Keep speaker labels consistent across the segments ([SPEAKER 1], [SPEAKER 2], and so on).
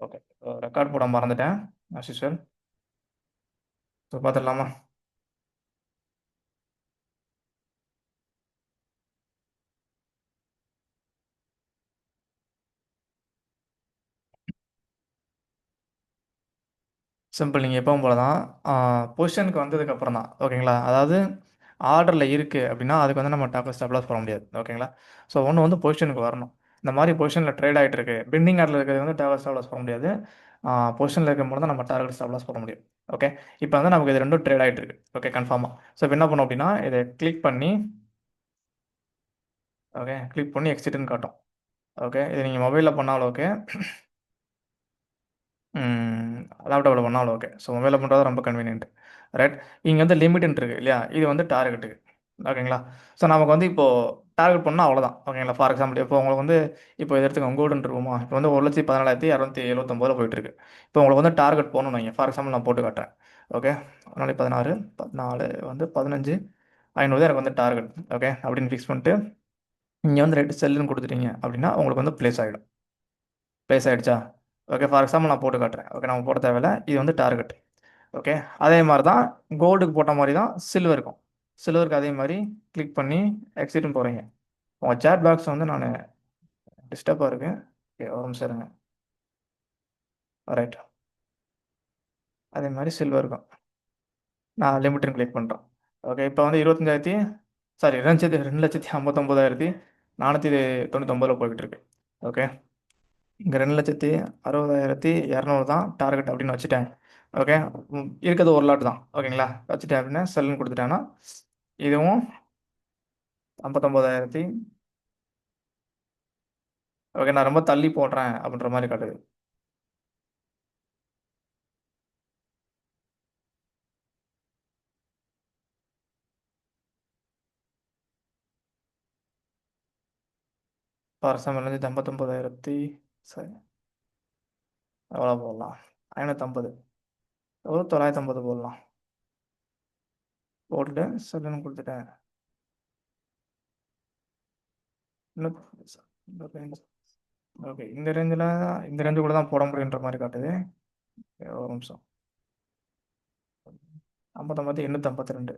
[SPEAKER 1] Okay. Record போட மறந்துட்டேன். As usual. So பார்த்துடலாமா? சிம்பிள். நீங்கள் எப்பவும் போல தான் பொசிஷனுக்கு வந்ததுக்கப்புறம் தான் ஓகேங்களா. அதாவது ஆர்டரில் இருக்குது அப்படின்னா அதுக்கு வந்து நம்ம டாப் ஸ்டாப் லாஸ் போட முடியாது ஓகேங்களா. ஸோ ஒன்று வந்து பொசிஷனுக்கு வரணும். இந்த மாதிரி பொசிஷனில் ட்ரேட் ஆகிட்டு இருக்கு, பெண்டிங் ஆர்டரில் இருக்கிறது வந்து டாப் ஸ்டாப் லாஸ் போட முடியாது. பொசிஷனில் இருக்கும்போது தான் நம்ம டார்கெட் ஸ்டாப் லாஸ் போட முடியும். ஓகே. இப்போ வந்து நமக்கு இது ரெண்டும் ட்ரேட் ஆகிட்டு இருக்கு. ஓகே, கன்ஃபார்மாக. ஸோ இப்போ என்ன பண்ணோம் அப்படின்னா இதை கிளிக் பண்ணி, ஓகே, கிளிக் பண்ணி எக்ஸிட்னு காட்டும். ஓகே, இது நீங்கள் மொபைலில் பண்ணாலும் ஓகே, லேப்டாப்பில் பண்ணாலும் ஓகே. ஸோ மொபைலில் பண்ணுறது ரொம்ப கன்வீனியன்ட். ரைட். இங்கே வந்து லிமிட்ன்ட் இருக்குது இல்லையா, இது வந்து டார்கெட்டுக்கு. ஓகேங்களா. ஸோ நமக்கு வந்து இப்போது டார்கெட் பண்ணால் அவ்வளோதான் ஓகேங்களா. ஃபார் எக்ஸாம்பிள் இப்போ உங்களுக்கு வந்து இப்போ இதை எடுத்துக்கோங்க, கோல்டுன்னு இருக்குமா, இப்போ வந்து 1,14,279 போயிட்டுருக்கு. இப்போ உங்களுக்கு வந்து டார்கெட் போகணும்னு வைங்க. ஃபார் எக்ஸாம்பிள் நான் போட்டு காட்டுறேன். ஓகே. 16 14 வந்து 15 500 எனக்கு வந்து டார்கெட். ஓகே, அப்படின்னு ஃபிக்ஸ் பண்ணிட்டு இங்கே வந்து ரெட் செல்லுன்னு கொடுத்துட்டீங்க அப்படின்னா உங்களுக்கு வந்து ப்ளேஸ் ஆகிடும். ப்ளேஸ் ஆகிடுச்சா? ஓகே, ஃபார் எக்ஸாம்பிள் நான் போட்டு காட்டுறேன். ஓகே, நம்ம போட தேவையில்ல, இது வந்து டார்கெட். ஓகே. அதே மாதிரி தான் கோல்டுக்கு போட்ட மாதிரி தான் சில்வருக்கும். சில்வருக்கு அதே மாதிரி கிளிக் பண்ணி எக்ஸிட்னு போகிறீங்க. உங்கள் சேட் பாக்ஸ் வந்து நான் டிஸ்டர்பாக இருக்கு. ஓகே, ஒரு நிமிஷம் இருங்க. ரைட். அதே மாதிரி சில்வருக்கும் நான் லிமிட்னு கிளிக் பண்ணுறேன். ஓகே, இப்போ வந்து 25,000 சாரி 2,59,499 போய்கிட்டு இருக்கு. ஓகே. இங்கே 2,60,200 தான் டார்கெட் அப்படின்னு வச்சுட்டேன். ஓகே. இருக்கிறது ஒரு லாட் தான் ஓகேங்களா. வச்சுட்டேன் அப்படின்னா செல்லுன்னு கொடுத்துட்டேன்னா இதுவும் 59,000. ஓகே, நான் ரொம்ப தள்ளி போடுறேன் அப்படின்ற மாதிரி காட்டுது. ஃபார் எக்ஸாம்பிள் வந்து 59,000 சரி எவ்வளோ போடலாம், 550 ஒரு 950 போடலாம். போட்டுட்டு செல்லுன்னு கொடுத்துட்டேன். இன்னும் இந்த ரேஞ்ச். ஓகே, இந்த ரேஞ்சு கூட தான் போட முடியுன்ற மாதிரி காட்டுது. ஒரு நிமிஷம். 59 852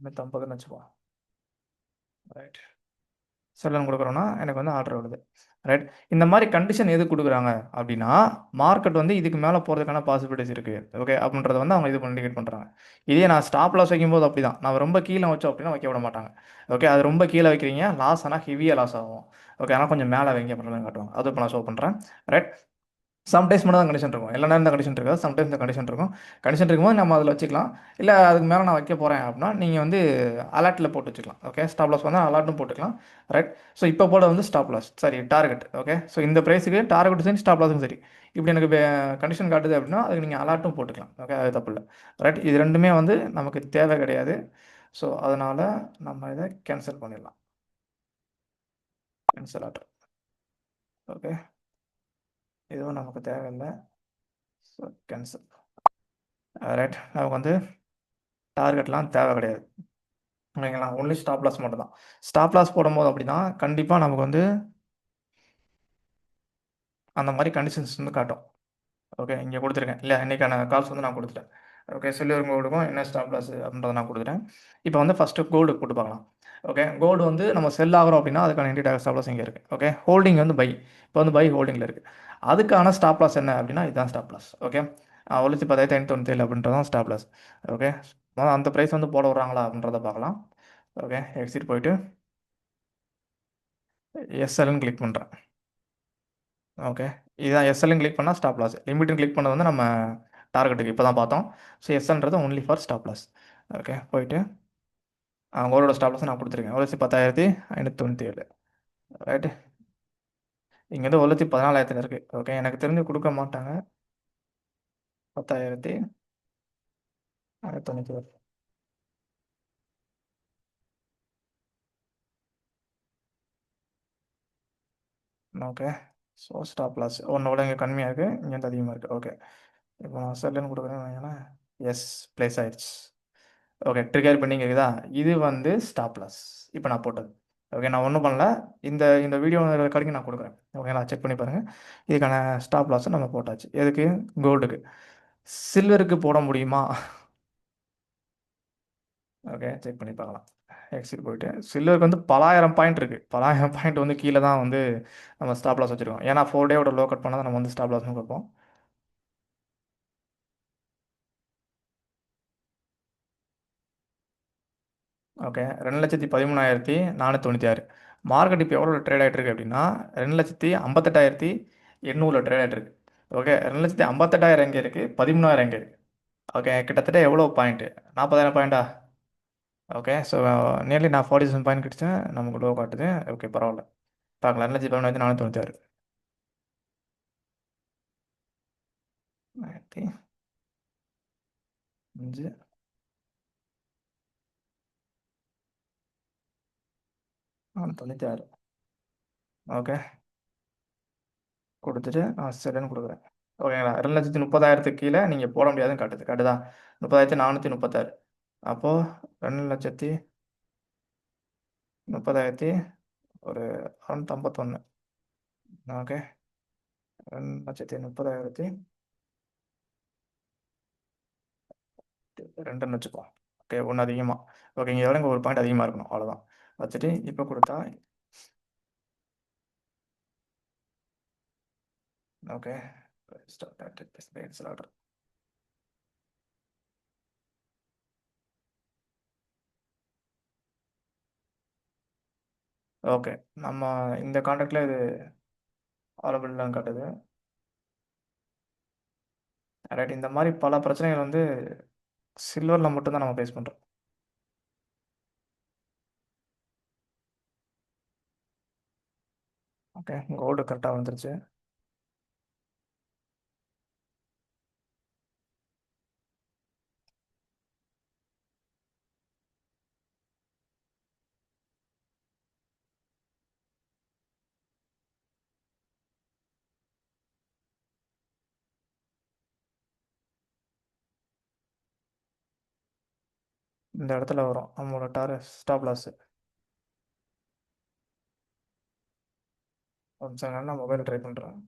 [SPEAKER 1] 850ன்னு வச்சுப்போம். ரைட். செல்லன் கொடுக்குறோன்னா எனக்கு வந்து ஆர்டர் வருது. ரைட். இந்த மாதிரி கண்டிஷன் எது கொடுக்குறாங்க அப்படின்னா மார்க்கெட் வந்து இதுக்கு மேலே போகிறதுக்கான பாசிபிலிட்டிஸ் இருக்குது ஓகே அப்படின்றத வந்து அவங்க இது இண்டிகேட் பண்ணுறாங்க. இதே நான் ஸ்டாப் லாஸ் வைக்கும்போது அப்படி தான், நான் ரொம்ப கீழே வச்சோம் அப்படின்னா வைக்க விட மாட்டாங்க. ஓகே, அது ரொம்ப கீழே வைக்கிறீங்க லாஸ் ஆனால் ஹெவியாக லாஸ் ஆகும். ஓகே, ஆனால் கொஞ்சம் மேலே வைங்க அப்படின்ற மாதிரி காட்டுவாங்க. அது இப்போ நான் ஷோ பண்ணுறேன். ரைட். சம்டைம்ஸ் மட்டும் தான் கண்டிஷன் இருக்கும், எல்லா நேரம் தான் கண்டிஷன் இருக்காது. சம்டைம்ஸ் தான் கண்டிஷன் இருக்கும். கண்டிஷன் இருக்கும்போது நம்ம அதில் வச்சுக்கலாம். இல்லை அதுக்கு மேலே நான் வைக்க போகிறேன் அப்படின்னா நீங்கள் வந்து அலர்ட்டில் போட்டு வச்சுக்கலாம். ஓகே, ஸ்டாப் லாஸ் வந்து அலர்ட்டும் போட்டுக்கலாம். ரைட். ஸோ இப்போ போட வந்து ஸ்டாப் லாஸ் சரி டார்கெட். ஓகே, ஸோ இந்த ப்ரைஸுக்கு டார்கெட் சரி ஸ்டாப் லாஸும் சரி. இப்படி எனக்கு கண்டிஷன் காட்டுது அப்படின்னா அதுக்கு நீங்கள் அலர்ட்டும் போட்டுக்கலாம். ஓகே, அது தப்பு இல்லை. ரைட். இது ரெண்டுமே வந்து நமக்கு தேவை கிடையாது. ஸோ அதனால் நம்ம இதை கேன்சல் பண்ணிடலாம். Cancel order. ஓகே, இதுவும் நமக்கு தேவையில்லை. So cancel. ரைட். நமக்கு வந்து டார்கெட்லாம் தேவை கிடையாது ஓகேங்களா. ஒன்லி ஸ்டாப் லாஸ் மட்டும் தான். ஸ்டாப் லாஸ் போடும்போது அப்படின்னா கண்டிப்பாக நமக்கு வந்து அந்த மாதிரி கண்டிஷன்ஸ் வந்து காட்டும். ஓகே, இங்கே கொடுத்துருக்கேன் இல்லை, இன்றைக்கான கால்ஸ் வந்து நான் கொடுத்துட்டேன். ஓகே, சில்வர் கோல்டுக்கும் என்ன ஸ்டாப் லாஸ் அப்படின்றத நான் கொடுத்துட்டேன். இப்போ வந்து ஃபஸ்ட்டு கோல்டு போட்டு பார்க்கலாம். ஓகே, கோல்டு வந்து நம்ம செல் ஆகிறோம் அப்படின்னா அதுக்கான இண்டிகேட்டர் ஸ்டாப் லாஸ் இங்கே இருக்குது. ஓகே, ஹோல்டிங் வந்து பை. இப்போ வந்து பை ஹோல்டிங்கில் இருக்குது. அதுக்கான ஸ்டாப் லாஸ் என்ன அப்படின்னா இதுதான் ஸ்டாப் லாஸ். ஓகே, 1,10,597 அப்படின்றது தான் ஸ்டாப் லாஸ். ஓகே, அந்த ப்ரைஸ் வந்து போட விட்றாங்களா அப்படின்றத பார்க்கலாம். ஓகே, எக்ஸிட் போயிட்டு எஸ்எல்னு கிளிக் பண்ணுறேன். ஓகே, இதான் எஸ்எல்னு கிளிக் பண்ணால் ஸ்டாப் லாஸ். லிமிட்னு கிளிக் பண்ணது வந்து நம்ம டார்கெட்டுக்கு இப்போ தான் பார்த்தோம். ஸோ எஸ்எல்ன்றது only for stop loss. Okay, போயிட்டு அவங்களோட ஸ்டாப் லாஸ் நான் கொடுத்துருக்கேன். 10,10,597. ரைட்டு. இங்கே வந்து 14,000 இருக்குது. ஓகே, எனக்கு தெரிஞ்சு கொடுக்க மாட்டாங்க. 10,597. ஓகே, ஸோ ஸ்டாப் லாஸ் ஒன்னோட இங்கே கம்மியாக இருக்குது, இங்கே வந்து அதிகமாக இருக்குது. ஓகே, இப்போ நான் செல்லுன்னு கொடுக்குறேன்னு வைங்களேன். எஸ், ப்ளேஸ் ஆயிடுச்சு. ஓகே, ட்ரிகர் பண்ணி கேட்குதா, இது வந்து ஸ்டாப் லாஸ் இப்போ நான் போட்டது. ஓகே, நான் ஒன்றும் பண்ணல. இந்த இந்த வீடியோ ரெக்கார்டிங் நான் கொடுக்குறேன். ஓகேங்களா, செக் பண்ணி பாருங்கள். இதுக்கான ஸ்டாப் லாஸை நம்ம போட்டாச்சு. எதுக்கு? கோல்டுக்கு. சில்வருக்கு போட முடியுமா? ஓகே, செக் பண்ணி பார்க்கலாம். எக்ஸிட் போயிட்டு சில்வருக்கு வந்து பலாயிரம் பாயிண்ட் இருக்குது. பலாயிரம் பாயிண்ட் வந்து கீழே தான் வந்து நம்ம ஸ்டாப் லாஸ் வச்சுருக்கோம். ஏன்னா 4 டேவோட லோ கட் பண்ணால் தான் நம்ம வந்து ஸ்டாப் லாஸ்னு கொடுப்போம். ஓகே, 2,13,496. மார்க்கெட் இப்போ எவ்வளோ ட்ரேட் ஆகிட்டு இருக்கு அப்படின்னா 2,58,800 ட்ரேட் ஆகிட்டு இருக்கு. ஓகே, 2,58,000 எங்கே இருக்குது, 13,000 எங்கே இருக்குது? ஓகே, கிட்டத்தட்ட எவ்வளோ பாயிண்ட்டு? 40,000 பாயிண்டா? ஓகே, ஸோ நியர்லி நான் 47 பாயிண்ட் கிடச்சேன். நமக்கு லோ காட்டுது. ஓகே, பரவாயில்ல. பார்க்கலாம். 2,11,496. 1005 496. ஓகே, கொடுத்துட்டு சரின்னு கொடுக்குறேன். ஓகேங்களா, 2,30,000 கீழே நீங்கள் போட முடியாதுன்னு காட்டுது. காட்டுதா? 30,436. அப்போது 2,30,000 ஒரு 651. ஓகே, 2,30,000 2ன்னு வச்சுப்போம். ஓகே, ஒன்று அதிகமாக. ஓகே, இங்கே விட இங்கே ஒரு பாயிண்ட் அதிகமாக இருக்கணும், அவ்வளோதான். வச்சுட்டு இப்போ கொடுத்தா ஓகே, ஸ்டார்ட் ஆர்டர். ஓகே, நம்ம இந்த காண்டாக்டில் இது அவைலபிள்லாம் காட்டுது. ரைட், இந்த மாதிரி பல பிரச்சனைகள் வந்து சில்வரில் மட்டும்தான் நம்ம ஃபேஸ் பண்ணுறோம். ஓகே, கோல்டு கரெக்டாக வந்துருச்சு. இந்த இடத்துல வரும் நம்மளோட ஸ்டாப் லாஸு. ஒரு நிமிஷம் நான் மொபைல் ட்ரை பண்ணுறேன்.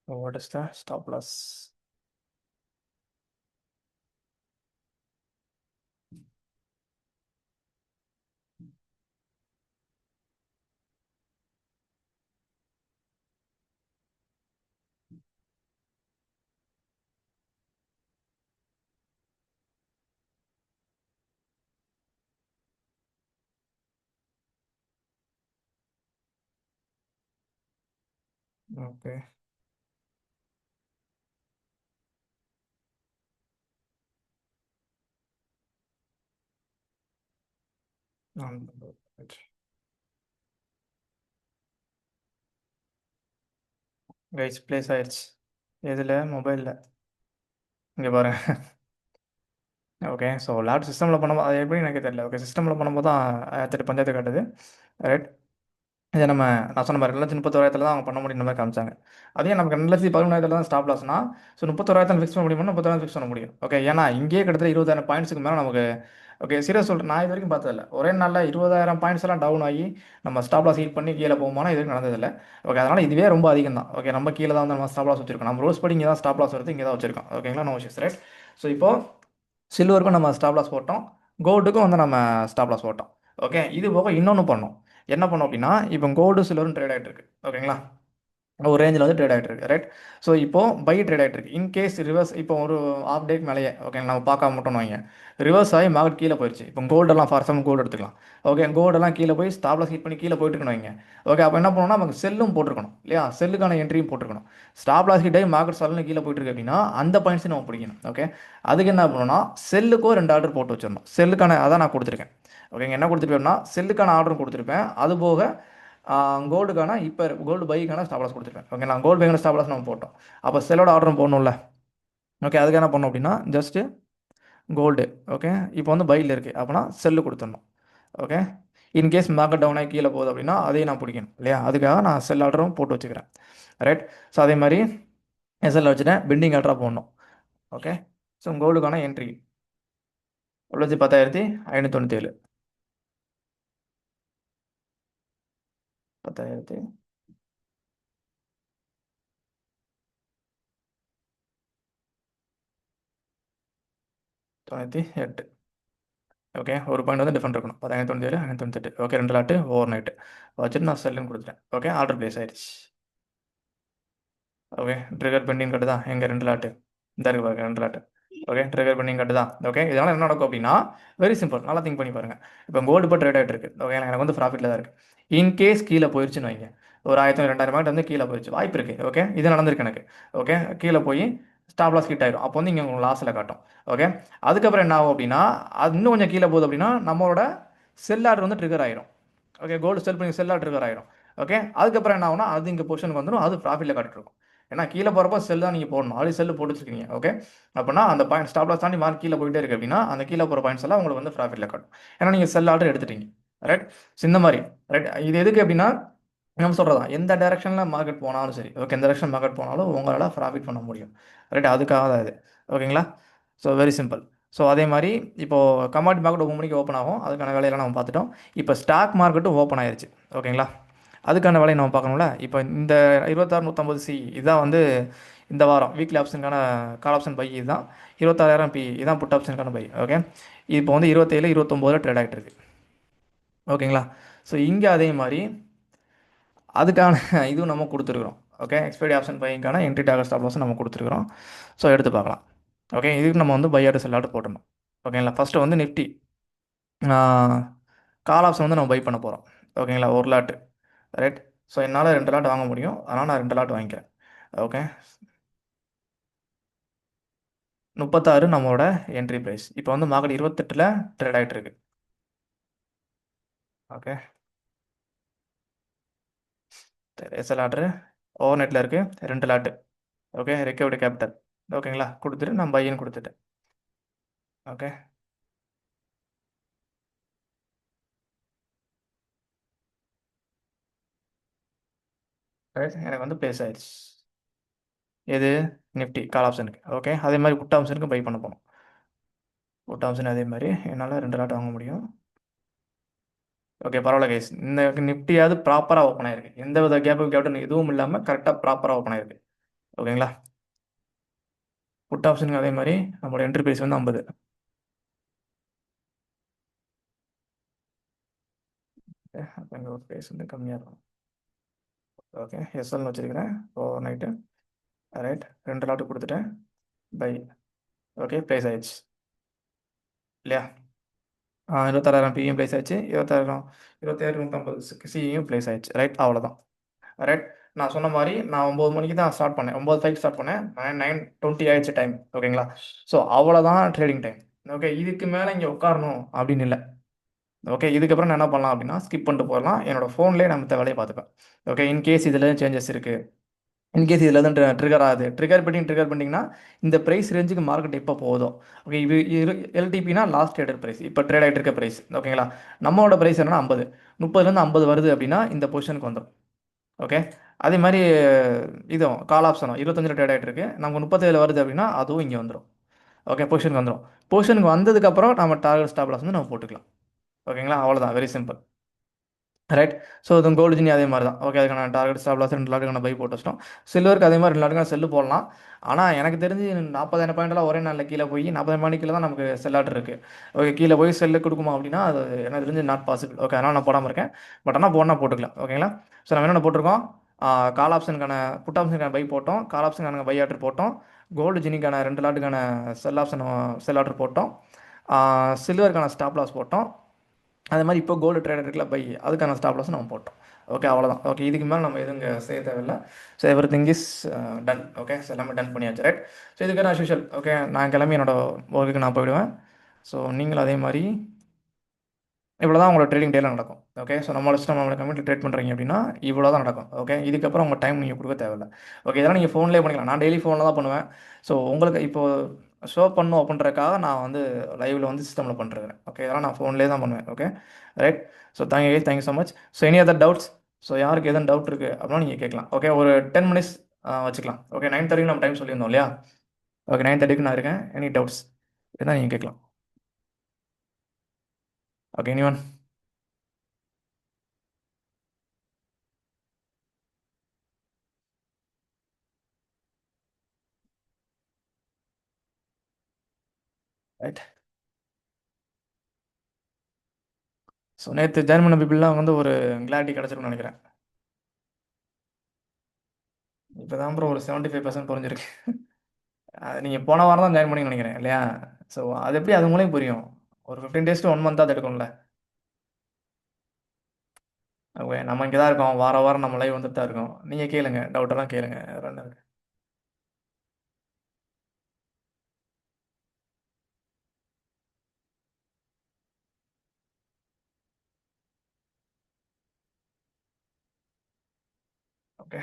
[SPEAKER 1] What is the stop loss? Okay, guys place ஆயிடுச்சு. எதில்? மொபைலில். இங்கே பாருங்க. ஓகே, ஸோ லேப் சிஸ்டமில் பண்ணும்போது அது எப்படி எனக்கு தெரியல. ஓகே, சிஸ்டமில் பண்ணும்போது தான் 1008 பஞ்சாயத்து காட்டுது. ரைட், இதை நான் சொன்ன மாதிரி 2,31,000 தான் அவங்க பண்ண முடியும் மாதிரி காமிச்சாங்க. அதே நமக்கு 2,11,000 தான் ஸ்டாப் லாஸ்னா, ஸோ 30,000 ஃபிக்ஸ் பண்ண முடியுமா? 30,000 ஃபிக்ஸ் பண்ண முடியும். ஓகே, ஏன்னா இங்கேயே கிட்டத்தட்ட 20,000 பாயிண்ட்ஸுக்கு மேலே நமக்கு. ஓகே, சீரியஸ் சொல்கிறேன், நான் இது வரைக்கும் பார்த்ததில்ல. ஒரே நாளில் 20,000 பாயிண்ட்ஸ் எல்லாம் டவுன் ஆகி நம்ம ஸ்டாப் லாஸ் ஹீட் பண்ணி கீழே போகுமானா இது வரைக்கும் நடந்ததில்லை. ஓகே, அதனால் இதுவே ரொம்ப அதிகம் தான். ஓகே, நம்ம கீழே தான் வந்து நம்ம ஸ்டாப் லாஸ் வச்சிருக்கோம். நம்ம ரூல்ஸ் படி இங்கே தான் ஸ்டாப் லாஸ் வருது, இங்கே தான் வச்சிருக்கோம். ஓகேங்களா, நோ இஷ்யூஸ். ரைட், ஸோ இப்போ சில்வருக்கும் நம்ம ஸ்டாப் லாஸ் போட்டோம், கோல்டுக்கும் வந்து நம்ம ஸ்டாப் லாஸ் போட்டோம். ஓகே, இது போக இன்னொன்று பண்ணோம். என்ன பண்ணோம் அப்படின்னா, இப்போ கோல்டு சில்வரும் ட்ரேட் ஆகிட்டு இருக்கு. ஓகேங்களா, ஒரு ரேஞ்சில் வந்து ட்ரேட் ஆகிட்டு இருக்கு. ரைட், ஸோ இப்போ பை ட்ரேட் ஆகிட்டு இருக்கு. இன்கேஸ் ரிவர்ஸ் இப்போ ஒரு ஆஃப் டேக்கு மேலேயே ஓகே நம்ம பார்க்காம மட்டும் வைங்க, ரிவர்ஸ் ஆகி மார்க்கெட் கீழே போயிடுச்சு. இப்போ கோல்டெல்லாம் ஃபார் எக்ஸாம்பிள் கோல்டு எடுத்துக்கலாம். ஓகே, கோல்டெல்லாம் கீழே போய் ஸ்டாப்லாஸ் ஹிட் பண்ணி கீழே போயிட்டு இருக்கணும் வைங்க. ஓகே, அப்போ என்ன பண்ணணும்னா நமக்கு செல்லும் போட்டிருக்கணும் இல்லையா, செல்லுக்கான என்ட்ரியும் போட்டிருக்கணும். ஸ்டாப்லாஸ் ஹிட் ஆகி மார்க்கெட் சடன்னு கீழே போயிட்டு இருக்கு அப்படின்னா அந்த பாயிண்ட்ஸை நம்ம பிடிக்கணும். ஓகே, அதுக்கு என்ன பண்ணணும்னா செல்லுக்கோ 2 ஆர்டர் போட்டு வச்சிடணும். செல்லுக்கான அதான் நான் கொடுத்துருக்கேன். ஓகேங்க, என்ன கொடுத்துருப்பேன்னா செல்லுக்கான ஆர்டரும் கொடுத்துருப்பேன். அது போக கோல்டுக்கான இப்போ கோல்டு பைக்கான ஸ்டாப் லாஸ் கொடுத்துருப்பேன். ஓகே, நான் கோல்டு பைக்கான ஸ்டாப் லாஸ் நம்ம போட்டோம். அப்போ செல்லோட ஆர்டரும் போடணும்ல. ஓகே, அதுக்கு என்ன பண்ணணும் அப்படின்னா ஜஸ்ட்டு கோல்டு. ஓகே, இப்போ வந்து பையில் இருக்குது அப்படின்னா செல்லு கொடுத்துடணும். ஓகே, இன்கேஸ் மார்க்கெட் டவுன் ஆகி கீழே போகுது அப்படின்னா அதையும் நான் பிடிக்கணும் இல்லையா, அதுக்காக நான் செல் ஆர்டரும் போட்டு வச்சுக்கிறேன். ரைட். ஸோ அதே மாதிரி எஸ்எல் வச்சுட்டேன், பெண்டிங் ஆர்டராக போடணும். ஓகே, ஸோ கோல்டுக்கான என்ட்ரி 10,597. 10,098. ஓகே, ஒரு பாயிண்ட் வந்து டிஃபரெண்ட் இருக்கணும். 10,597, 598. ஓகே, 2 லாட்டு ஓவர் நைட்டு வச்சுட்டு நான் செல்லுன்னு கொடுத்துட்டேன். ஓகே, ஆர்டர் ப்ளேஸ் ஆயிடுச்சு. ஓகே, ட்ரிகர் பெண்டிங் கட்டுதா எங்கே 2 லாட்டு இந்த இருக்கு பாருங்க 2 லாட்டு. ஓகே, ட்ரிகர் பெண்டிங் கட்டுதா. ஓகே, இதனால் என்ன நடக்கும் அப்படின்னா வெரி சிம்பிள், நல்லா திங்க் பண்ணி பாருங்கள். இப்போ கோல்டு இப்போ ட்ரேட் ஆகிட்டு இருக்கு. ஓகே, எனக்கு வந்து ப்ராஃபிட்டில் தான் இருக்குது. இன்கேஸ் கீழே போயிடுச்சுன்னு வைங்க, ஒரு 1000 2000 பாயிண்ட் வந்து கீழே போயிடுச்சு, வாய்ப்பு இருக்குது. ஓகே, இது நடந்திருக்கு எனக்கு. ஓகே, கீழே போய் ஸ்டாப் லாஸ் ஹிட் ஆயிடும். அப்போ வந்து இங்கே உங்களுக்கு லாஸில் காட்டும். ஓகே, அதுக்கப்புறம் என்ன ஆகும் அப்படின்னா அது இன்னும் கொஞ்சம் கீழே போகுது அப்படின்னா நம்மளோட செல் ஆர்டர் வந்து ட்ரிகர் ஆயிரும். ஓகே, கோல்டு செல் பண்ணி செல் ஆர்டர் ட்ரிகர் ஆயிரும். ஓகே, அதுக்கப்புறம் என்ன ஆகும்னா அது இங்கே பொசிஷனுக்கு வந்துடும், அது ப்ராஃபிட்டில் காட்டிட்டு இருக்கும். ஏன்னா கீழே போகிறப்போ செல் தான் நீங்கள் போடணும், ஆல்ரெடி செல்லு போட்டு வச்சிருக்கீங்க. ஓகே, அப்படின்னா அந்த பாயிண்ட் ஸ்டாப் லாஸ் தாண்டி மார்க் கீழே போயிட்டே இருக்கு அப்படின்னா அந்த கீழே போகிற பாயிண்ட்ஸ் எல்லாம் உங்களுக்கு வந்து ப்ராஃபிட்டில் காட்டும். ஏன்னா நீங்கள் செல் ஆர்டர் எடுத்துட்டீங்க. ரைட். இந்த மாதிரி. ரைட், இது எதுக்கு அப்படின்னா நம்ம சொல்கிறதா எந்த டைரக்ஷனில் மார்க்கெட் போனாலும் சரி, ஓகே, எந்த டைரக்ஷன் மார்க்கெட் போனாலும் உங்களால் ப்ராஃபிட் பண்ண முடியும். ரைட், அதுக்காக தான் இது. ஓகேங்களா. So very simple. ஸோ அதே மாதிரி இப்போது கமாடிட்டி மார்க்கெட் 9 மணிக்கு ஓப்பன் ஆகும், அதுக்கான வேலையெல்லாம் நம்ம பார்த்துட்டோம். இப்போ ஸ்டாக் மார்க்கெட்டும் ஓப்பன் ஆயிருச்சு. ஓகேங்களா, அதுக்கான வேலையை நம்ம பார்க்கணும்ல. இப்போ இந்த 26,150 இதுதான் வந்து இந்த வாரம் வீக்லி ஆப்ஷனுக்கான கால் ஆப்ஷன் பை. இதுதான் 26,000 பி, இதுதான் புட் ஆப்ஷனுக்கான பை. ஓகே, இப்போ வந்து 27 29 ட்ரேட் ஆகிட்டு இருக்கு. ஓகேங்களா. ஸோ இங்கே அதே மாதிரி அதுக்கான இதுவும் நம்ம கொடுத்துருக்குறோம். ஓகே, எக்ஸ்பைரி ஆப்ஷன் பைக்கான என்ட்ரி டார்கெட் ஸ்டாப் லாஸும் நம்ம கொடுத்துருக்குறோம். ஸோ எடுத்து பார்க்கலாம். ஓகே, இதுக்கு நம்ம வந்து பை ஆர்டர் செல் ஆர்டர் போட்டணும். ஓகேங்களா, ஃபஸ்ட்டு வந்து நிஃப்டி கால் ஆப்ஷன் வந்து நம்ம பை பண்ண போகிறோம். ஓகேங்களா, ஒரு லாட்டு. ரைட். ஸோ என்னால் 2 லாட் வாங்க முடியும், அதனால் நான் 2 லாட் வாங்கிக்கிறேன். ஓகே, 36 நம்மளோட என்ட்ரி ப்ரைஸ். இப்போ வந்து மார்க்கெட் 28ல் ட்ரேட் ஆகிட்டு இருக்கு. ஓகே, எஸ்எல் ஆர்டரு ஓவர் நெட்டில் இருக்குது 2 லாட்டு. Okay, recovered capital. ஓகேங்களா, கொடுத்துட்டு நான் பையன் கொடுத்துட்டேன். ஓகே, ரைட், எனக்கு வந்து ப்ளேஸ் ஆயிடுச்சு. எது? நிஃப்டி கால் ஆப்ஷனுக்கு. ஓகே, அதே மாதிரி புட் ஆப்ஷனுக்கு பை பண்ண போகணும். புட் ஆப்ஷன் அதே மாதிரி என்னால் 2 லாட் வாங்க முடியும். ஓகே, பரவாயில்ல கைஸ், இந்த நிஃப்டியாவது ப்ராப்பராக ஓப்பன் ஆயிருக்கு, எந்த வித கேப்டன் எதுவும் இல்லாமல் கரெக்டாக ப்ராப்பராக ஓப்பன் ஆயிருக்கு. ஓகேங்களா, புட் ஆப்ஷனுக்கு அதே மாதிரி நம்மளோட என்ட்ரி ப்ரைஸ் வந்து 50. அப்போ இங்கே ஒரு ப்ரைஸ் வந்து கம்மியாக இருக்கும். ஓகே, எஸ்எல்னு வச்சுருக்கிறேன் ஓவர் நைட்டு. ரைட், 2 லாட்டு கொடுத்துட்டேன் பை. ஓகே, ப்ரைஸ் ஆயிடுச்சு இல்லையா. 26,000 பியும் ப்ளேஸ் ஆயிடுச்சு, 27,150 சியும் ப்ளேஸ் ஆயிடுச்சு. ரைட், அவ்வளோதான். ரைட், நான் சொன்ன மாதிரி நான் 9 மணிக்கு தான் ஸ்டார்ட் பண்ணேன், 9:05 ஸ்டார்ட் பண்ணேன், 9:20 ஆயிடுச்சு டைம். ஓகேங்களா, ஸோ அவ்வளோதான் ட்ரேடிங் டைம். ஓகே, இதுக்கு மேலே இங்கே உட்காரணும் அப்படின்னு இல்லை. ஓகே, இதுக்கப்புறம் நான் என்ன பண்ணலாம் அப்படின்னா ஸ்கிப் பண்ணிட்டு போகலாம், என்னோட ஃபோன்லேயே நான் மற்ற வேலையை பார்த்துப்பேன். ஓகே, இன்கேஸ் இதில் சேஞ்சஸ் இருக்குது, இன்கேஸ் இதில் தான் ட்ரிகர் ஆகுது, ட்ரிகர் பண்ணிங்கன்னா இந்த ப்ரைஸ் ரேஞ்சுக்கு மார்க்கெட் எப்போ போதும். ஓகே, இது எல்டிபினா லாஸ்ட் ட்ரேடர் ப்ரைஸ், இப்போ ட்ரேட் ஆகிட்டு இருக்க ப்ரைஸ். ஓகேங்களா, நம்மளோட ப்ரைஸ் என்னன்னா 50, 30லேருந்து 50 வருது அப்படின்னா இந்த பொசிஷனுக்கு வந்துடும். ஓகே, அதே மாதிரி இதுவும் கால் ஆப்ஷனும் 25 ட்ரேட் ஆகிட்டு இருக்கு, நமக்கு 37 வருது அப்படின்னா அதுவும் இங்கே வந்துடும். ஓகே, பொசிஷனுக்கு வந்துடும். பொசிஷனுக்கு வந்ததுக்கப்புறம் நம்ம டார்கெட் ஸ்டாப் லாஸ் வந்து நம்ம போட்டுக்கலாம். ஓகேங்களா, அவ்வளோதான், வெரி சிம்பிள். ரைட். ஸோ இது கோல்டு ஜினி அதே மாதிரி தான். ஓகே, அதுக்கான டார்கெட் ஸ்டாப் லாஸ் 2 லாட்டுக்கான பை போட்டு வச்சிட்டோம். சில்வருக்கு அதே மாதிரி 2 லாட்டுக்கான செல்லு போடலாம். ஆனால் எனக்கு தெரிஞ்சு 40,000 பாயிண்ட்லாம் ஒரே நாளில் கீழே போய் 40,000 பாயிண்ட் கீழே தான் நமக்கு செல் ஆர்டர் இருக்குது. ஓகே, கீழே போய் செல்லு கொடுக்குமா அப்படின்னா அது எனக்கு தெரிஞ்சு நாட் பாசிபிள். ஓகே, அதனால் நான் போடாமல் இருக்கேன். பட் ஆனால் போனால் போட்டுக்கலாம். ஓகேங்களா, ஸோ நம்ம என்னென்ன போட்டிருக்கோம், கால் ஆப்ஷனுக்கான புட் ஆப்ஷனுக்கான பை போட்டோம், கால் ஆப்ஷனுக்கான பை ஆர்டர் போட்டோம், கோல்டு ஜினிக்கான 2 லாட்டுக்கான செல் ஆர்டர் போட்டோம், சில்வருக்கான ஸ்டாப் லாஸ் போட்டோம். அதே மாதிரி இப்போ கோல்டு ட்ரேடர் இருக்குல்ல பை, அதுக்கான ஸ்டாப் லாஸ் நம்ம போட்டோம். ஓகே, அவ்வளோதான். ஓகே, இதுக்கு மேலே நம்ம எதுவும் இங்கே செய்ய தேவையில்லை. So every thing is done. Okay, so எல்லாமே டன் பண்ணியாச்சு. ரைட். ஸோ இதுக்கு நான் யூஷுவல் ஷூஷல். ஓகே, நான் கிளம்பி என்னோட ஒர்க்குக்கு நான் போயிடுவேன். ஸோ நீங்களும் அதே மாதிரி இவ்வளோ தான் உங்களோட ட்ரேடிங் டேல நடக்கும். ஓகே. ஸோ நம்மளோட சிஸ்டம் நம்மளோட கம்ப்யூட்டர் ட்ரேட் பண்ணுறீங்க அப்படின்னா இவ்வளோ தான் நடக்கும். ஓகே. இதுக்கப்புறம் உங்கள் டைம் நீங்கள் கொடுக்க தேவையில்ல. ஓகே. இதெல்லாம் நீங்கள் ஃபோன்லேயே பண்ணிக்கலாம். நான் டெய்லி ஃபோனில் தான் பண்ணுவேன். ஸோ உங்களுக்கு இப்போ ஷோ பண்ணணும் அப்படின்றதுக்காக நான் வந்து லைவில் வந்து சிஸ்டமில் பண்ணிருக்கிறேன். ஓகே. இதெல்லாம் நான் ஃபோன்லேயே தான் பண்ணுவேன். Okay. Right. So thank you so much. So any other doubts? So யாருக்கு எதுவும் டவுட் இருக்குது அப்படின்னா நீங்கள் கேட்கலாம். ஓகே. ஒரு 10 மினிட்ஸ் வச்சுக்கலாம். ஓகே. 9:30 நம்ம டைம் சொல்லியிருந்தோம் இல்லையா? ஓகே. 9:30க்கு நான் இருக்கேன். எனி டவுட்ஸ் இருந்தால் நீங்கள் கேட்கலாம். Okay. Any one? Right. So நேற்று ஜாயின் பண்ண பீப்புளெலாம் வந்து ஒரு கிளாரிட்டி கிடச்சிருக்கும்னு நினைக்கிறேன். இப்போ தான் ப்ரோ ஒரு 75% புரிஞ்சிருக்கு. அது நீங்கள் போன வாரம் தான் ஜாயின் பண்ணி நினைக்கிறேன் இல்லையா? ஸோ அது எப்படி அது மூலியம் புரியும்? ஒரு 15 டேஸ் டு 1 மந்த் அது எடுக்கும்ல. ஓகே. நம்ம இங்கே தான் இருக்கோம். வாரம் வாரம் நம்ம லைவ் வந்துட்டு தான் இருக்கோம். நீங்கள் கேளுங்க, டவுட்டெல்லாம் கேளுங்க. வேற இருக்கு. ஓகே.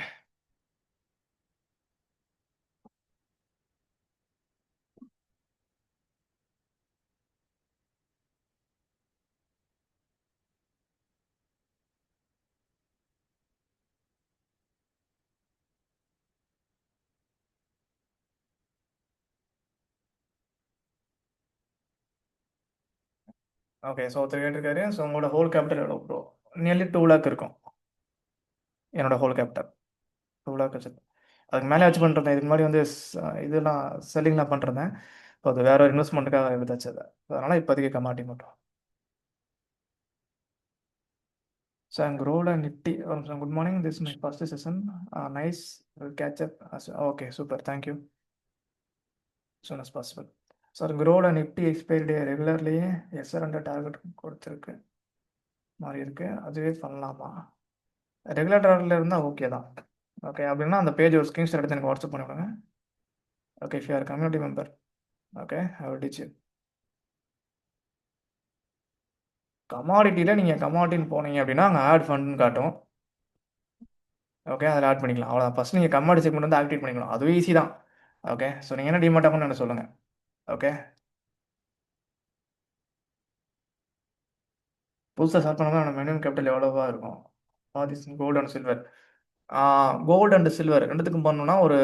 [SPEAKER 1] ஓகே. ஸோ ஒருத்தர் கேட்டிருக்காரு. ஸோ உங்களோட ஹோல் கேபிட்டல் எவ்வளோ ப்ரோ? நியர்லி 2 லேக் இருக்கும். என்னோட ஹோல் கேபிட்டல் 2 லேக் வச்சு அதுக்கு மேலே வச்சு பண்ணிருந்தேன். இதுக்கு முன்னாடி வந்து இதெல்லாம் செல்லிங்லாம் பண்ணிருந்தேன். இப்போ அது வேற ஒரு இன்வெஸ்ட்மெண்ட்டுக்காக எடுத்தாச்சு அதை. அதனால் இப்போதைக்கு கமாட்டி மட்டும். So I'm Growed and Nifty. So good morning. This is my first session. Nice. We'll catch up. Okay, super. Thank you. As soon as possible. So Growed and Nifty expiry day regularly yes sir under target கொடுத்துருக்கு மாதிரி இருக்கு. அதுவே பண்ணலாமா? Regular டார்கெட்ல இருந்தால் okay தான். Okay. அப்படின்னா அந்த page ஒரு ஸ்க்ரீன்ஷாட் எடுத்து எனக்கு வாட்ஸ்அப் பண்ணி விடுங்க. Okay. If you are community member. Okay. I will teach you. கமாடிட்டியில் நீங்கள் கமாடிட்டின்னு போனீங்க அப்படின்னா அங்கே ஆட் ஃபண்டுன்னு காட்டும். ஓகே. அதில் ஆட் பண்ணிக்கலாம். அவ்வளோதான். ஃபஸ்ட் நீங்கள் கமாடி செக்மெண்ட் வந்து ஆக்டிவேட் பண்ணிக்கலாம். அதுவும் ஈஸி தான். ஓகே. ஸோ நீங்கள் என்ன டிமாட் அக்கௌண்ட் என்ன சொல்லுங்கள். ஓகே. புதுசாக ஸ்டார்ட் பண்ணோம்னா மினிமம் கேபிட்டல் எவ்வளோவா இருக்கும்? Gold and silver. Gold and silver ரெண்டுத்துக்கும் பண்ணணும்னா ஒரு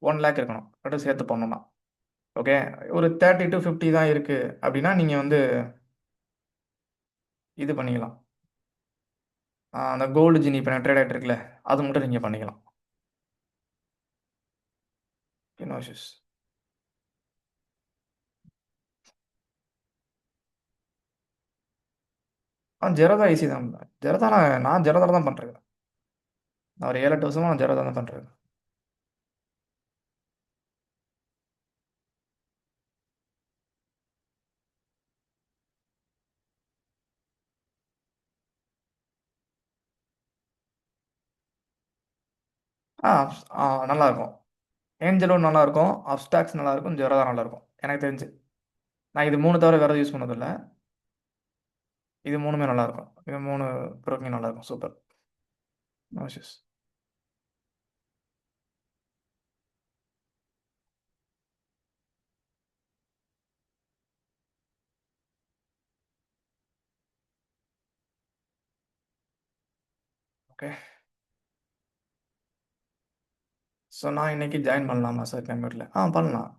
[SPEAKER 1] 1 லேக் இருக்கணும். ரெண்டும் சேர்த்து பண்ணணும்னா. ஓகே. ஒரு 30 to 50 தான் இருக்குது அப்படின்னா நீங்கள் வந்து இது பண்ணிக்கலாம். அந்த கோல்டு ஜினி இப்போ ட்ரேட் ஆகிட்டு இருக்குல்ல, அது மட்டும் நீங்கள் பண்ணிக்கலாம். No issues. ஜெரோதா ஈஸி தான். ஜெரோதா நான் ஜெரோதால தான் பண்ணுறேன். நான் ஒரு 7-8 வருஷமாக நான் ஜெரோதா தான் பண்ணுறேன். ஆ நல்லாயிருக்கும். ஏஞ்சலும் நல்லாயிருக்கும். அப்ஸ்டாக்ஸ் நல்லாயிருக்கும். ஜெரோதா நல்லாயிருக்கும் எனக்கு தெரிஞ்சு. நான் இது 3 தவிர வேறு யூஸ் பண்ணதில்லை. இது 3மே நல்லாயிருக்கும். இது 3 ப்ரோக்கிங் நல்லாயிருக்கும். Super. No issues. Okay. So நான் இன்னைக்கு ஜாயின் பண்ணலாமா சார் கம்ப்யூட்டரில்? பண்ணலாம்.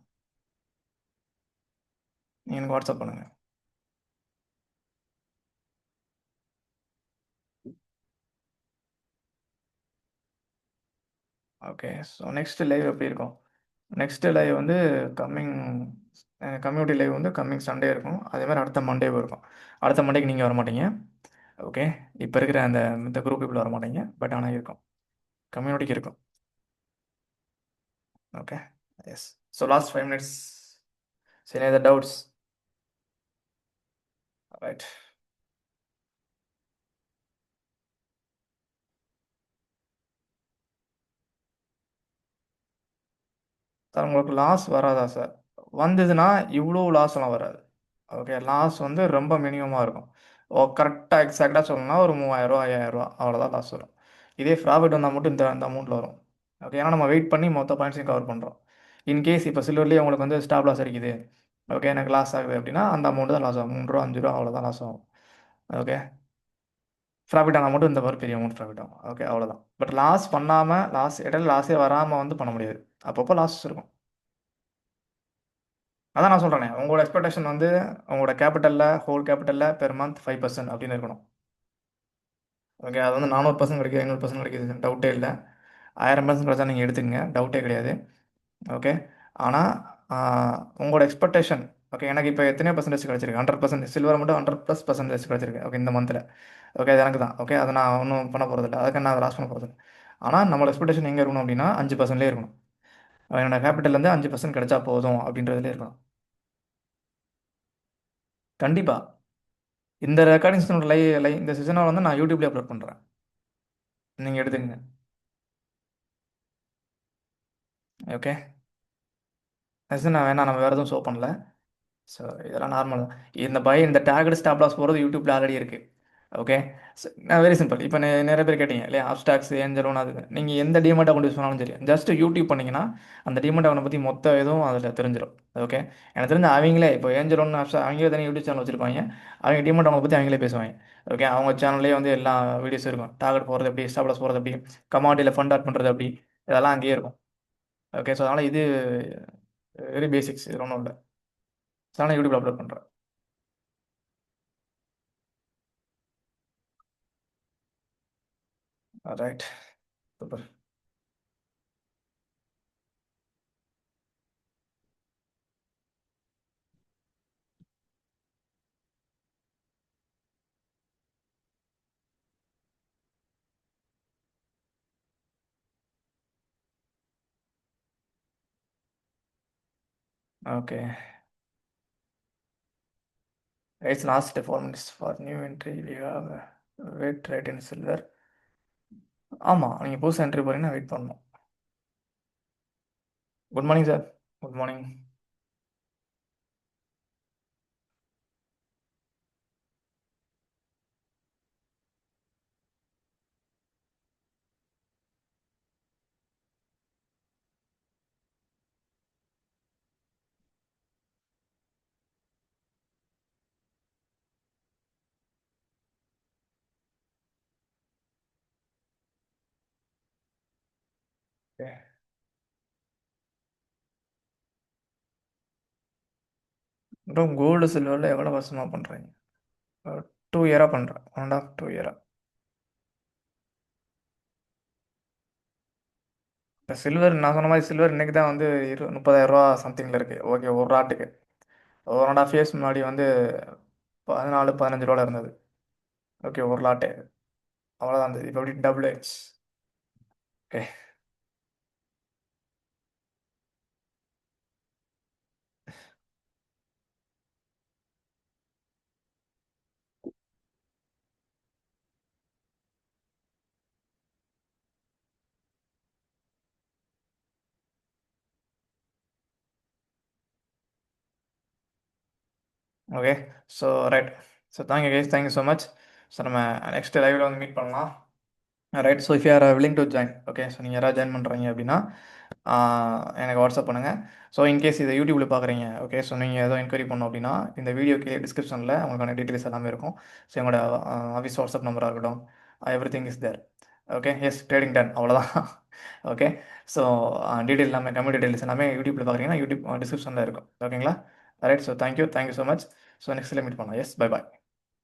[SPEAKER 1] நீங்கள் எனக்கு வாட்ஸ்அப் பண்ணுங்கள். ஓகே. ஸோ நெக்ஸ்ட் லைவ் எப்படி இருக்கும்? நெக்ஸ்ட் லைவ் வந்து கம்மிங் கம்யூனிட்டி லைவ் வந்து கம்மிங் சண்டே இருக்கும். அதே மாதிரி அடுத்த மண்டேவும் இருக்கும். அடுத்த மண்டேக்கு நீங்கள் வர மாட்டீங்க. ஓகே. இப்போ இருக்கிற இந்த குரூப் பீப்புள் வர மாட்டீங்க. பட் ஆனால் இருக்கும். கம்யூனிட்டிக்கு இருக்கும். Okay. Yes. So last 5 minutes. சரி, ஏதாவது டவுட்ஸ்? ரைட். சார் உங்களுக்கு லாஸ் வராதா சார்? வந்ததுன்னா இவ்வளோ லாஸ்லாம் வராது. ஓகே. லாஸ் வந்து ரொம்ப மினிமமாக இருக்கும். கரெக்டாக எக்ஸாக்டாக சொல்லணும்னா ஒரு 3000 5000 அவ்வளோதான் லாஸ் வரும். இதே ப்ராஃபிட் வந்தால் மட்டும் இந்த அமௌண்ட்டில் வரும். ஓகே, ஏன்னா நம்ம வெயிட் பண்ணி மொத்த பாயிண்ட்ஸையும் கவர் பண்ணுறோம். இன்கேஸ் இப்போ சில்வர்லேயே உங்களுக்கு வந்து ஸ்டாப் லாஸ் அடிக்குது, ஓகே எனக்கு லாஸ் ஆகுது அப்படின்னா அந்த அமௌண்ட் தான் லாஸ் ஆகும். 3 ரூபா 5 ரூபா அவ்வளோதான் லாஸ் ஆகும். ஓகே, ப்ராஃபிட் ஆனால் மட்டும் இந்த மாதிரி பெரிய அமௌண்ட் ப்ராஃபிட் ஆகும். ஓகே அவ்வளோதான். பட் லாஸ் பண்ணாமல் இடையில லாஸே வராமல் வந்து பண்ண முடியாது. அப்பப்போ லாஸ் இருக்கும். அதான் நான் சொல்கிறேனே, உங்களோட எக்ஸ்பெக்டேஷன் வந்து உங்களோட கேபிட்டலில் ஹோல் கேபிட்டலில் பெர் மந்த் 5% அப்படின்னு இருக்கணும். ஓகே, அது வந்து 400% கிடைக்குது, 500% கிடைக்குது, டவுட்டே இல்லை. 1000% கிடைச்சா நீங்கள் எடுத்துக்கங்க, டவுட்டே கிடையாது. ஓகே, ஆனால் உங்களோட எக்ஸ்பெக்டேஷன், ஓகே எனக்கு இப்போ எத்தனை பர்சன்டேஜ் கிடச்சிருக்கு? 100%. சில்வர் மட்டும் 100+% கிடச்சிருக்கு. ஓகே, இந்த மந்தில். ஓகே, அது எனக்கு தான். ஓகே, அதை நான் ஒன்றும் பண்ண போகிறதில்ல, அதுக்கு நான் லாஸ் பண்ண போகிறதில்ல. ஆனால் நம்மளோட எக்ஸ்பெக்டேஷன் எங்கே இருக்கணும் அப்படின்னா 5%லே இருக்கணும். என்னோட கேபிட்டல்லேருந்து 5% கிடைச்சா போதும் அப்படின்றதுலே இருக்கணும். கண்டிப்பாக. இந்த ரெக்கார்டிங்ஸ் இந்த சீசனை வந்து நான் யூடியூப்லேயே அப்லோட் பண்ணுறேன். நீங்கள் எடுத்துக்கங்க. ஓகே, நான் வேணாம், நம்ம வேறு எதுவும் ஷோ பண்ணல. ஸோ இதெல்லாம் நார்மல் தான். இந்த டேகட் ஸ்டாப் லாஸ் போகிறது யூடியூப்பில் ஆல்ரெடி இருக்குது. Okay, very simple. இப்போ நிறைய பேர் கேட்டீங்க இல்லையா, அப்டாக்ஸ் ஏஞ்சலோன் அது நீங்கள் எந்த டிமெண்ட் அக்கௌண்ட் யூஸ் பண்ணாலும் சரி, ஜஸ்ட் யூடியூப் பண்ணிங்கன்னா அந்த டிமெண்ட் அக்கௌண்ட் பற்றி மொத்த இதுவும் அதில் தெரிஞ்சிடும். ஓகே, எனக்கு தெரிஞ்ச அவங்களே இப்போ ஏஞ்சலோன் அவங்களே தனி யூடியூப் சேனல் வச்சுருப்பாங்க. அவங்க டிமெண்ட் அக்கௌண்ட் பற்றி அவங்களே பேசுவாங்க. ஓகே, அவங்க சேனல்லே வந்து எல்லா வீடியோஸும் இருக்கும். டார்கெட் போகிறது எப்படி, ஸ்டாப் லாஸ் போகிறது எப்படி, கமாடியில் ஃபண்ட் ஆட் பண்ணுறது எப்படி, இதெல்லாம் அங்கேயே இருக்கும். ஓகே, ஸோ அதனால் இது வெரி பேசிக்ஸ், இது ஒன்றும் இல்லை. அதனால் யூடியூப்ல அப்லோட் பண்ணுறேன். Right, super. Okay, it's last 4 minutes for new entry. We have wait rate in silver. ஆமாம், நீங்கள் புதுசாக என்ட்ரி போகிறீங்கன்னா வெயிட் பண்ணணும். Good morning sir. Good morning. Okay, அப்புறம் கோல்டு சில்வரில் எவ்வளோ வருஷமாக பண்ணுறீங்க? 2 இயராக பண்ணுறேன், 1.5 2 இயராக. இப்போ சில்வர் நான் சொன்ன மாதிரி சில்வர் இன்றைக்கி தான் வந்து 30,000 ரூபா சம்திங்கில் இருக்குது. ஓகே, ஒரு ராட்டுக்கு 1.5 இயர்ஸ் முன்னாடி வந்து 14 15 ரூபாவில் இருந்தது. ஓகே, ஒரு லாட்டு அவ்வளோதான் இருந்தது. இப்போ எப்படி டபுள் ஆயிடுச்சு. Okay, okay. So right. So thank you guys, thank you so much. So நம்ம நெக்ஸ்ட் லைவில் வந்து மீட் பண்ணலாம். Right, so if you are willing to join, okay, so நீங்கள் யாராவது ஜாயின் பண்ணுறீங்க அப்படின்னா எனக்கு வாட்ஸ்அப் பண்ணுங்கள். ஸோ இன்கேஸ் இதை யூடியூப்பில் பார்க்குறீங்க, ஓகே, ஸோ நீங்கள் ஏதோ என்கொயரி பண்ணோம் அப்படின்னா இந்த வீடியோக்கு டிஸ்கிரிப்ஷனில் உங்களுக்கான டீட்டெயில்ஸ் எல்லாமே இருக்கும். ஸோ எங்களோட ஆஃபீஸ் வாட்ஸ்அப் நம்பராக இருக்கட்டும், everything is there. Okay, yes, trading done, அவ்வளோதான். ஓகே, ஸோ டீட்டெயில் எல்லாமே, கம்மி டீட்டெயில்ஸ் எல்லாமே யூடியூப்பில் பார்க்குறீங்கன்னா யூடியூப் டிஸ்கிரிப்ஷனில் இருக்கும். ஓகேங்களா? Right, so thank you so much. So நெக்ஸ்ட்டில் மீட் பண்ணலாம். எஸ், பை பாய்.